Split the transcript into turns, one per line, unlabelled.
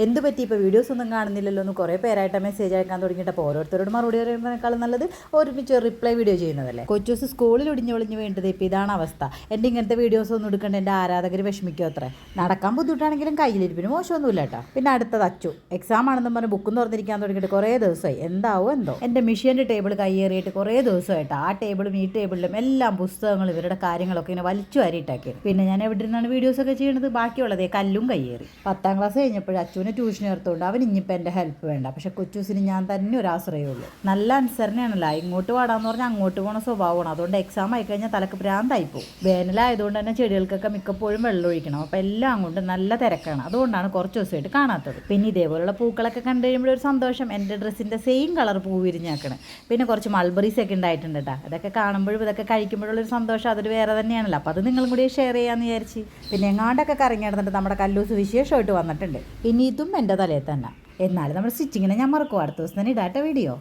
എന്ത് പറ്റി ഇപ്പോൾ വീഡിയോസ് ഒന്നും കാണുന്നില്ലല്ലോ എന്ന് കുറേ പേരായിട്ട് മെസ്സേജ് അയക്കാൻ തുടങ്ങിയിട്ട് ഓരോരുത്തരോട് മറുപടി പറയുന്നതിനേക്കാളും നല്ലത് ഒരുമിച്ച് റിപ്ലൈ വീഡിയോ ചെയ്യുന്നതല്ലേ. കൊച്ചൂസ് സ്കൂളിൽ ഒടിഞ്ഞ് വേണ്ടത് ഇപ്പോൾ ഇതാണ് അവസ്ഥ. എൻ്റെ ഇങ്ങനത്തെ വീഡിയോസ് ഒന്നും എടുക്കേണ്ട എൻ്റെ ആരാധകർ വിഷമിക്കും അത്രേ. നടക്കാൻ ബുദ്ധിമുട്ടാണെങ്കിലും കയ്യിലിരിപ്പിന് മോശമൊന്നുമില്ല കേട്ടോ. പിന്നെ അടുത്തത് അച്ചു എക്സാം ആണെന്നും പറഞ്ഞ് ബുക്കും തുറന്നിരിക്കാൻ തുടങ്ങിയിട്ട് കുറേ ദിവസമായി. എന്താവോ എന്തോ എൻ്റെ മിഷ്യൻ്റെ ടേബിൾ കയ്യേറിയിട്ട് കുറേ ദിവസമായിട്ട് ആ ടേബിളും ഈ ടേബിളിലും എല്ലാം പുസ്തകങ്ങളും ഇവരുടെ കാര്യങ്ങളൊക്കെ ഇങ്ങനെ വലിച്ചു വാരിയിട്ടാക്കി. പിന്നെ ഞാൻ എവിടെ നിന്നാണ് വീഡിയോസൊക്കെ ചെയ്യുന്നത്? ബാക്കിയുള്ളതേ കല്ലും കയ്യേറി. 10ാം ക്ലാസ് കഴിഞ്ഞപ്പോൾ അച്ചുവിനെ ട്യൂഷൻ ചേർത്തുകൊണ്ട് അവൻ ഇനിയിപ്പോൾ എൻ്റെ ഹെൽപ്പ് വേണ്ട. പക്ഷെ കൊച്ചൂസിന് ഞാൻ തന്നെ ഒരു ആശ്രയമുള്ളൂ. നല്ല അനുസരണയാണല്ലോ. ഇങ്ങോട്ട് പാടാന്ന് പറഞ്ഞാൽ അങ്ങോട്ട് പോകണ സ്വഭാവമാണ്. അതുകൊണ്ട് എക്സാം ആയിക്കഴിഞ്ഞാൽ തലക്ക് ഭ്രാന്തായി പോകും. വേനലായതുകൊണ്ട് തന്നെ ചെടികൾക്കൊക്കെ മിക്കപ്പോഴും വെള്ളം ഒഴിക്കണം. അപ്പോൾ എല്ലാം കൊണ്ട് നല്ല തിരക്കാണ്. അതുകൊണ്ടാണ് കുറച്ച് ദിവസമായിട്ട് കാണാത്തത്. പിന്നെ ഇതേപോലുള്ള പൂക്കളൊക്കെ കണ്ടു കഴിയുമ്പോഴൊരു സന്തോഷം. എൻ്റെ ഡ്രസ്സിൻ്റെ സെയിം കളർ പൂ വിരിഞ്ഞാക്കണം. പിന്നെ കുറച്ച് മൾബറീസ് ഒക്കെ ഉണ്ടായിട്ടുണ്ട് കേട്ടോ. ഇതൊക്കെ കാണുമ്പോഴും ഇതൊക്കെ കഴിക്കുമ്പോഴുള്ളൊരു സന്തോഷം അതൊരു വേറെ തന്നെയാണല്ലോ. അപ്പോൾ അത് നിങ്ങളും കൂടി ഷെയർ ചെയ്യാമെന്ന് വിചാരിച്ച്. പിന്നെ എങ്ങാണ്ടൊക്കെ കറങ്ങി നടന്നിട്ട് നമ്മുടെ കല്ലൂസ് വിശേഷമായിട്ട് വന്നിട്ടുണ്ട്. ഇനി ഇതും എൻ്റെ തലയിൽ തന്നെ. എന്നാലും നമ്മുടെ സ്റ്റിച്ചിങ്ങിനെ ഞാൻ മറക്കും. അടുത്ത ദിവസം തന്നെ ഇടാത്ത വീഡിയോ.